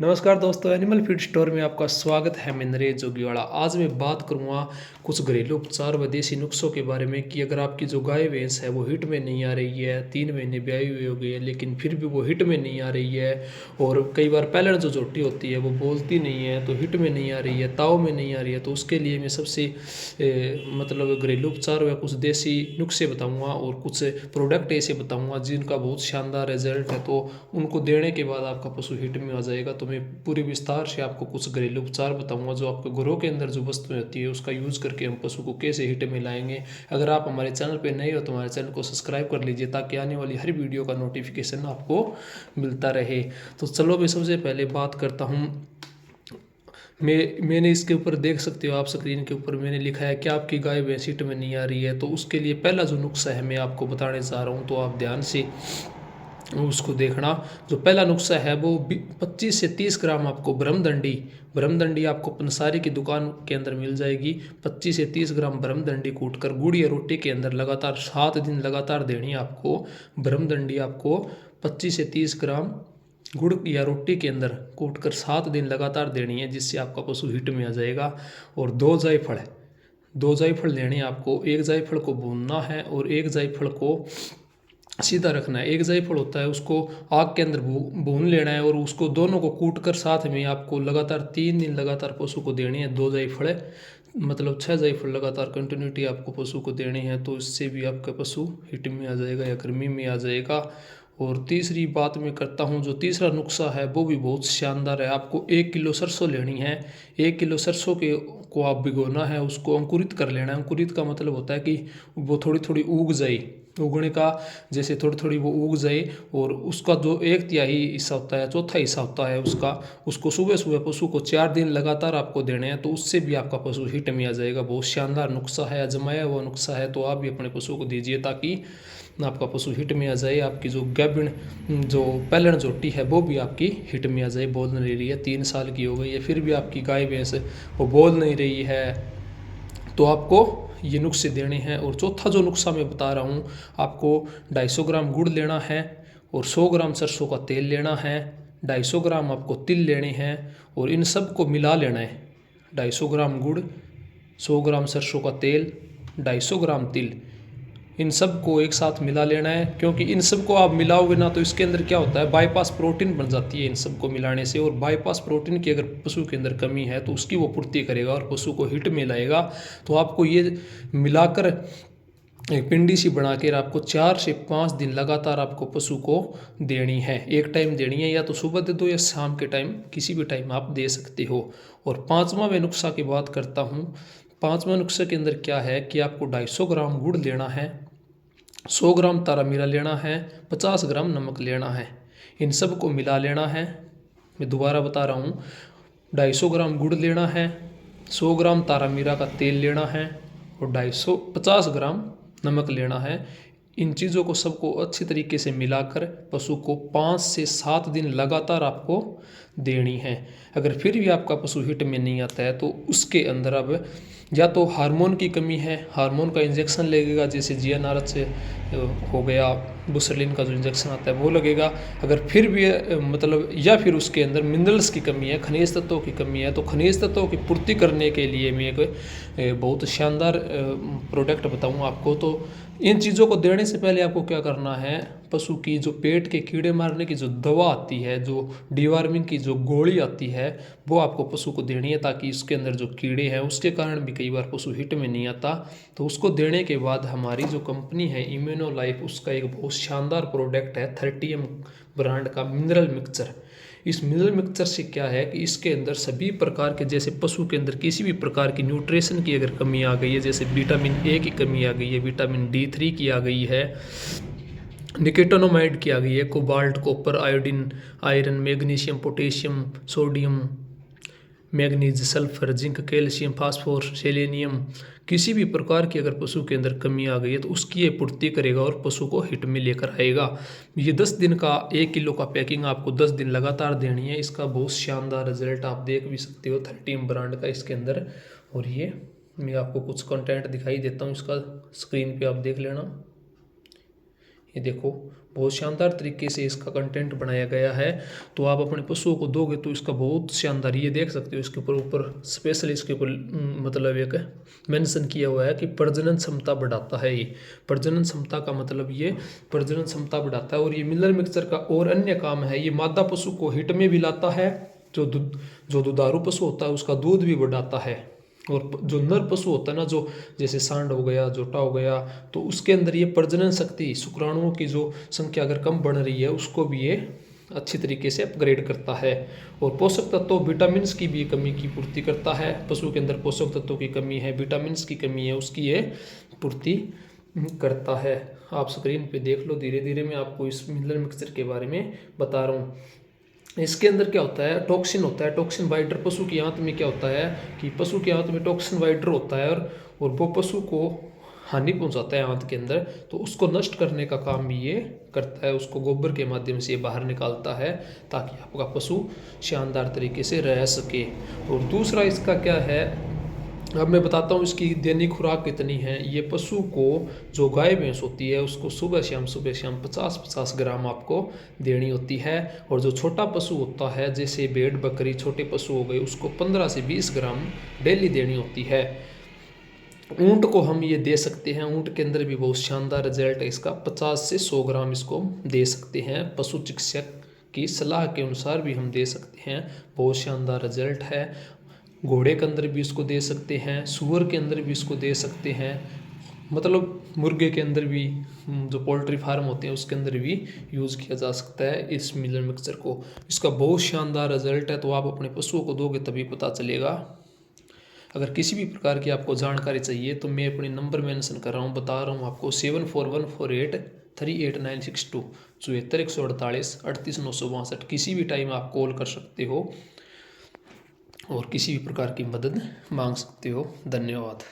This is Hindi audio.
नमस्कार दोस्तों, एनिमल फीड स्टोर में आपका स्वागत है। मैं नरेश जोगीवाड़ा। आज मैं बात करूंगा कुछ घरेलू उपचार व देसी नुस्खों के बारे में कि अगर आपकी जो गाय भैंस है वो हिट में नहीं आ रही है, 3 महीने ब्याई हुई हो गई है लेकिन फिर भी वो हिट में नहीं आ रही है, और कई बार पहले जो झोटी होती है वो बोलती नहीं है तो हिट में नहीं आ रही है, ताव में नहीं आ रही है, तो उसके लिए मैं सबसे मतलब घरेलू उपचार व कुछ देसी नुस्खे बताऊँगा और कुछ प्रोडक्ट ऐसे बताऊँगा जिनका बहुत शानदार रिजल्ट है, तो उनको देने के बाद आपका पशु हिट में आ जाएगा। तो मैं पूरी विस्तार से आपको कुछ घरेलू उपचार बताऊंगा जो आपके घरों के अंदर जो वस्तुएं होती है उसका यूज़ करके हम पशु को कैसे हिट में लाएंगे। अगर आप हमारे चैनल पर नए हो तो हमारे चैनल को सब्सक्राइब कर लीजिए ताकि आने वाली हर वीडियो का नोटिफिकेशन आपको मिलता रहे। तो चलो मैं सबसे पहले बात करता हूँ। मैंने इसके ऊपर देख सकते हो आप स्क्रीन के ऊपर मैंने लिखा है कि आपकी गाय भैंस हिट में नहीं आ रही है। तो उसके लिए पहला जो नुस्खा है मैं आपको बताने जा रहा हूँ, तो आप ध्यान से उसको देखना। जो पहला नुस्खा है वो 25 से 30 ग्राम आपको ब्रह्मदंडी आपको पंसारी की दुकान के अंदर मिल जाएगी। 25 से 30 ग्राम ब्रह्मदंडी कूटकर गुड़ या रोटी के अंदर लगातार 7 दिन लगातार देनी है आपको। ब्रह्मदंडी आपको 25 से 30 ग्राम गुड़ या रोटी के अंदर कूटकर 7 दिन लगातार देनी है, जिससे आपका पशु हिट में आ जाएगा। और 2 जायफल लेने हैं आपको। एक जायफल को भूनना है और एक जायफल को सीधा रखना है। एक जायफल होता है उसको आग के अंदर भून लेना है और उसको दोनों को कूट कर साथ में आपको लगातार 3 दिन लगातार पशु को देनी है। 2 जायफल मतलब 6 जायफल लगातार कंटिन्यूटी आपको पशु को देनी है, तो इससे भी आपका पशु हिट में आ जाएगा या गर्मी में आ जाएगा। और तीसरी बात मैं करता हूँ, जो तीसरा नुस्खा है वो भी बहुत शानदार है। आपको 1 किलो सरसों लेनी है। 1 किलो सरसों के को आप भिगोना है, उसको अंकुरित कर लेना है। अंकुरित का मतलब होता है कि वो थोड़ी थोड़ी उग जाए, उगने का जैसे थोड़ी थोड़ी वो उग जाए, और उसका जो 1/3 हिस्सा होता है, चौथा हिस्सा होता है उसका, उसको सुबह सुबह पशु को 4 दिन लगातार आपको देने हैं, तो उससे भी आपका पशु हिट में आ जाएगा। बहुत शानदार नुस्खा है, आजमाया हुआ नुस्खा है, तो आप भी अपने पशु को दीजिए ताकि आपका पशु हिट में आ जाए। आपकी जो गाभिन जो पहलण झोटी है वो भी आपकी हिट में आ जाए। बोल नहीं रही है, 3 साल की हो गई है फिर भी आपकी गाय भैंस वो बोल नहीं रही है, तो आपको ये नुस्खे देने हैं। और चौथा जो नुस्खा मैं बता रहा हूँ, आपको 250 ग्राम गुड़ लेना है और 100 ग्राम सरसों का तेल लेना है। 250 ग्राम आपको तिल लेने हैं और इन सब को मिला लेना है। 250 ग्राम गुड़, 100 ग्राम सरसों का तेल, 250 ग्राम तिल, इन सब को एक साथ मिला लेना है। क्योंकि इन सब को आप मिलाओगे ना तो इसके अंदर क्या होता है, बाईपास प्रोटीन बन जाती है इन सब को मिलाने से। और बाईपास प्रोटीन की अगर पशु के अंदर कमी है तो उसकी वो पूर्ति करेगा और पशु को हिट में लाएगा। तो आपको ये मिलाकर एक पिंडी सी बना कर आपको 4 से 5 दिन लगातार आपको पशु को देनी है। एक टाइम देनी है, या तो सुबह दे दो या शाम के टाइम, किसी भी टाइम आप दे सकते हो। और पाँचवा मैं नुस्खा की बात करता हूँ। पाँचवा नुस्खे के अंदर क्या है कि आपको 250 ग्राम गुड़ लेना है, 100 ग्राम तारा मीरा लेना है, 50 ग्राम नमक लेना है। इन सब को मिला लेना है। मैं दोबारा बता रहा हूँ, 250 ग्राम गुड़ लेना है, 100 ग्राम तारा मीरा का तेल लेना है और 250 ग्राम नमक लेना है। इन चीज़ों को सबको अच्छी तरीके से मिलाकर पशु को 5 से 7 दिन लगातार आपको देनी है। अगर फिर भी आपका पशु हिट में नहीं आता है तो उसके अंदर अब या तो हार्मोन की कमी है, हार्मोन का इंजेक्शन लगेगा, जैसे GnRH से हो गया, बुसरलिन का जो इंजेक्शन आता है वो लगेगा। अगर फिर भी मतलब या फिर उसके अंदर मिनरल्स की कमी है, खनिज तत्वों की कमी है, तो खनिज तत्वों की पूर्ति करने के लिए मैं एक बहुत शानदार प्रोडक्ट बताऊँ आपको। तो इन चीज़ों को देने से पहले आपको क्या करना है, पशु की जो पेट के कीड़े मारने की जो दवा आती है, जो डिवार्मिंग की जो गोली आती है, वो आपको पशु को देनी है ताकि इसके अंदर जो कीड़े हैं उसके कारण भी कई बार पशु हिट में नहीं आता। तो उसको देने के बाद हमारी जो कंपनी है इम्यूनो लाइफ, उसका एक बहुत शानदार प्रोडक्ट है 30M ब्रांड का मिनरल मिक्सचर। इस मिनरल मिक्सचर से क्या है कि इसके अंदर सभी प्रकार के, जैसे पशु के अंदर किसी भी प्रकार की न्यूट्रिशन की अगर कमी आ गई है, जैसे विटामिन A की कमी आ गई है, विटामिन D3 की आ गई है, निकेटोनोमाइड की आ गई है, cobalt, copper, iodine, iron, magnesium, potassium, sodium, manganese, sulphur, zinc, calcium, phosphor, selenium, किसी भी प्रकार की अगर पशु के अंदर कमी आ गई है तो उसकी ये पूर्ति करेगा और पशु को हिट में लेकर आएगा। ये 10 दिन का 1 किलो का पैकिंग आपको 10 दिन लगातार देनी है। इसका बहुत शानदार रिजल्ट आप देख भी सकते हो, 30M ब्रांड का इसके अंदर। और ये मैं आपको कुछ कंटेंट दिखाई देता हूँ, इसका स्क्रीन पे आप देख लेना। ये देखो बहुत शानदार तरीके से इसका कंटेंट बनाया गया है। तो आप अपने पशुओं को दोगे तो इसका बहुत शानदार, ये देख सकते हो इसके ऊपर ऊपर स्पेशल इसके ऊपर मतलब एक मेंशन किया हुआ है कि प्रजनन क्षमता बढ़ाता है। ये प्रजनन क्षमता का मतलब ये प्रजनन क्षमता बढ़ाता है। और ये मिनरल मिक्सचर का और अन्य काम है, ये मादा पशु को हिट में भी लाता है, जो दुधारू पशु होता है उसका दूध भी बढ़ाता है। और जो नर पशु होता है ना, जो जैसे सांड हो गया, जोटा हो गया, तो उसके अंदर ये प्रजनन शक्ति, शुक्राणुओं की जो संख्या अगर कम बढ़ रही है उसको भी ये अच्छी तरीके से अपग्रेड करता है। और पोषक तत्वों विटामिन की भी कमी की पूर्ति करता है। पशु के अंदर पोषक तत्वों की कमी है, विटामिन की कमी है, उसकी ये पूर्ति करता है। आप स्क्रीन पे देख लो, धीरे धीरे मैं आपको इस मिनरल मिक्सचर के बारे में बता रहा हूँ। इसके अंदर क्या होता है, टॉक्सिन होता है, टॉक्सिन वाइडर। पशु की आंत में क्या होता है कि पशु की आंत में टॉक्सिन वाइडर होता है, और वो पशु को हानि पहुंचाता है आंत के अंदर, तो उसको नष्ट करने का काम भी ये करता है। उसको गोबर के माध्यम से ये बाहर निकालता है ताकि आपका पशु शानदार तरीके से रह सके। और दूसरा इसका क्या है, अब मैं बताता हूँ इसकी दैनिक खुराक कितनी है। ये पशु को, जो गाय भैंस होती है उसको सुबह शाम 50-50 ग्राम आपको देनी होती है। और जो छोटा पशु होता है जैसे भेड़ बकरी, छोटे पशु हो गए, उसको 15 से 20 ग्राम डेली देनी होती है। ऊँट को हम ये दे सकते हैं, ऊँट के अंदर भी बहुत शानदार रिजल्ट है इसका, 50 से 100 ग्राम इसको दे सकते हैं। पशु चिकित्सक की सलाह के अनुसार भी हम दे सकते हैं, बहुत शानदार रिजल्ट है। घोड़े के अंदर भी इसको दे सकते हैं, सूअर के अंदर भी इसको दे सकते हैं, मतलब मुर्गे के अंदर भी, जो पोल्ट्री फार्म होते हैं उसके अंदर भी यूज़ किया जा सकता है इस मिनरल मिक्सचर को। इसका बहुत शानदार रिजल्ट है, तो आप अपने पशुओं को दोगे तभी पता चलेगा। अगर किसी भी प्रकार की आपको जानकारी चाहिए तो मैं अपने नंबर मेंशन कर रहा हूँ, बता रहा हूँ आपको, 7414483862, 74 148 38 962। किसी भी टाइम आप कॉल कर सकते हो और किसी भी प्रकार की मदद मांग सकते हो। धन्यवाद।